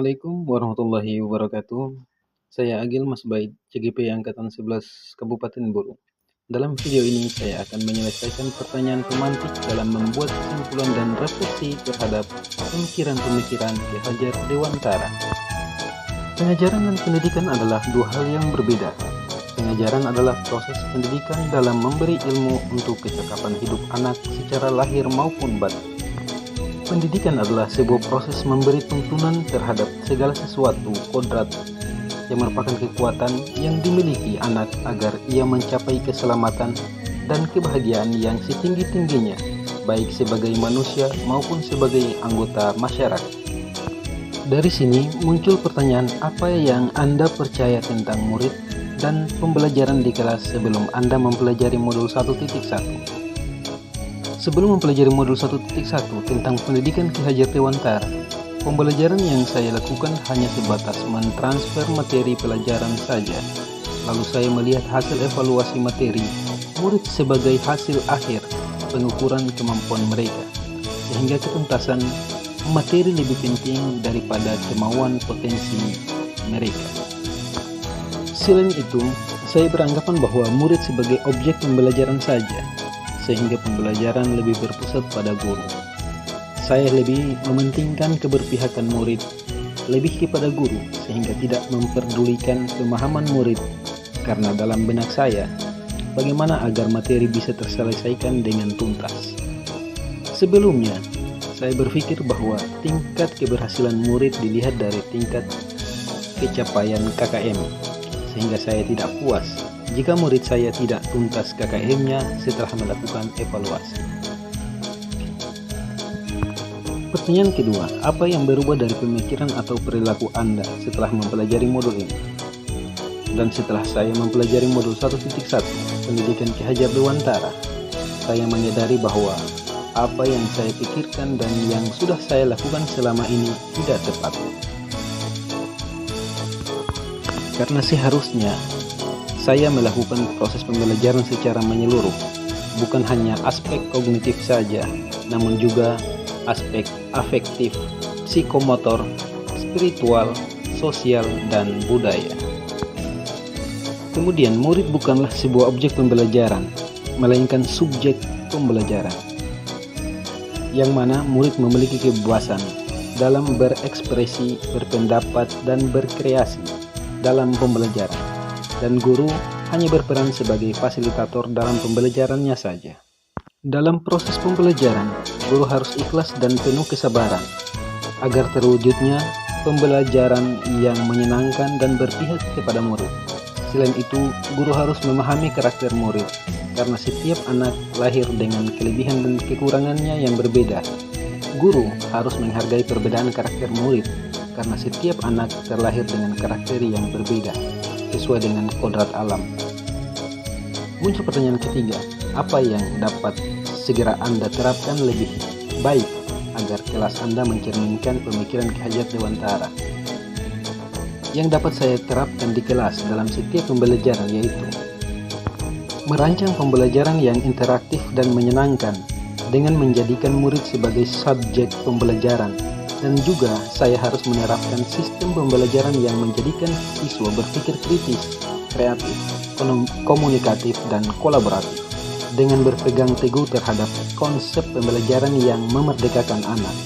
Assalamualaikum warahmatullahi wabarakatuh. Saya Agil Mas Baid, CGP Angkatan 11 Kabupaten Buru. Dalam video ini saya akan menyelesaikan pertanyaan pemantik dalam membuat kesimpulan dan refleksi terhadap pemikiran-pemikiran Ki Hajar Dewantara. Pengajaran dan pendidikan adalah dua hal yang berbeda. Pengajaran adalah proses pendidikan dalam memberi ilmu untuk kecakapan hidup anak secara lahir maupun batin. Pendidikan adalah sebuah proses memberi tuntunan terhadap segala sesuatu kodrat yang merupakan kekuatan yang dimiliki anak agar ia mencapai keselamatan dan kebahagiaan yang setinggi-tingginya, baik sebagai manusia maupun sebagai anggota masyarakat. Dari sini muncul pertanyaan, apa yang Anda percaya tentang murid dan pembelajaran di kelas sebelum Anda mempelajari modul 1.1? Sebelum mempelajari modul 1.1 tentang pendidikan Ki Hajar Dewantara, pembelajaran yang saya lakukan hanya sebatas mentransfer materi pelajaran saja. Lalu saya melihat hasil evaluasi materi murid sebagai hasil akhir pengukuran kemampuan mereka, sehingga ketuntasan materi lebih penting daripada kemauan potensi mereka. Selain itu, saya beranggapan bahwa murid sebagai objek pembelajaran saja, sehingga pembelajaran lebih berpusat pada guru. Saya lebih mementingkan keberpihakan murid lebih kepada guru, sehingga tidak memperdulikan pemahaman murid, karena dalam benak saya, bagaimana agar materi bisa terselesaikan dengan tuntas. Sebelumnya, saya berpikir bahwa tingkat keberhasilan murid dilihat dari tingkat pencapaian KKM, sehingga saya tidak puas jika murid saya tidak tuntas KKM-nya setelah melakukan evaluasi. Pertanyaan kedua, apa yang berubah dari pemikiran atau perilaku Anda setelah mempelajari modul ini? Dan setelah saya mempelajari modul 1.1 pendidikan Ki Hajar Dewantara, saya menyadari bahwa apa yang saya pikirkan dan yang sudah saya lakukan selama ini tidak tepat. Karena seharusnya saya melakukan proses pembelajaran secara menyeluruh, bukan hanya aspek kognitif saja, namun juga aspek afektif, psikomotor, spiritual, sosial, dan budaya. Kemudian, murid bukanlah sebuah objek pembelajaran, melainkan subjek pembelajaran, yang mana murid memiliki kebebasan dalam berekspresi, berpendapat, dan berkreasi dalam pembelajaran. Dan guru hanya berperan sebagai fasilitator dalam pembelajarannya saja. Dalam proses pembelajaran, guru harus ikhlas dan penuh kesabaran agar terwujudnya pembelajaran yang menyenangkan dan berpihak kepada murid. Selain itu, guru harus memahami karakter murid, karena setiap anak lahir dengan kelebihan dan kekurangannya yang berbeda. Guru harus menghargai perbedaan karakter murid, karena setiap anak terlahir dengan karakter yang berbeda sesuai dengan kodrat alam. Muncul pertanyaan ketiga, apa yang dapat segera Anda terapkan lebih baik agar kelas Anda mencerminkan pemikiran Ki Hajar Dewantara? Yang dapat saya terapkan di kelas dalam setiap pembelajaran yaitu merancang pembelajaran yang interaktif dan menyenangkan dengan menjadikan murid sebagai subjek pembelajaran. Dan juga saya harus menerapkan sistem pembelajaran yang menjadikan siswa berpikir kritis, kreatif, komunikatif, dan kolaboratif dengan berpegang teguh terhadap konsep pembelajaran yang memerdekakan anak.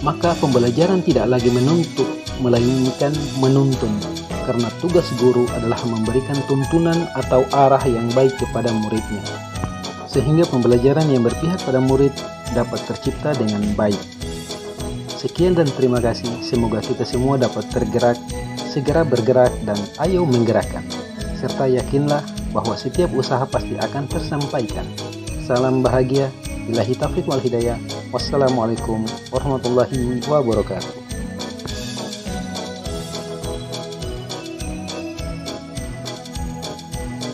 Maka pembelajaran tidak lagi menuntut, melainkan menuntun, karena tugas guru adalah memberikan tuntunan atau arah yang baik kepada muridnya, sehingga pembelajaran yang berpihak pada murid dapat tercipta dengan baik. Sekian dan terima kasih, semoga kita semua dapat tergerak, segera bergerak, dan ayo menggerakkan. Serta yakinlah bahwa setiap usaha pasti akan tersampaikan. Salam bahagia, billahi taufiq wal hidayah. Wassalamualaikum warahmatullahi wabarakatuh.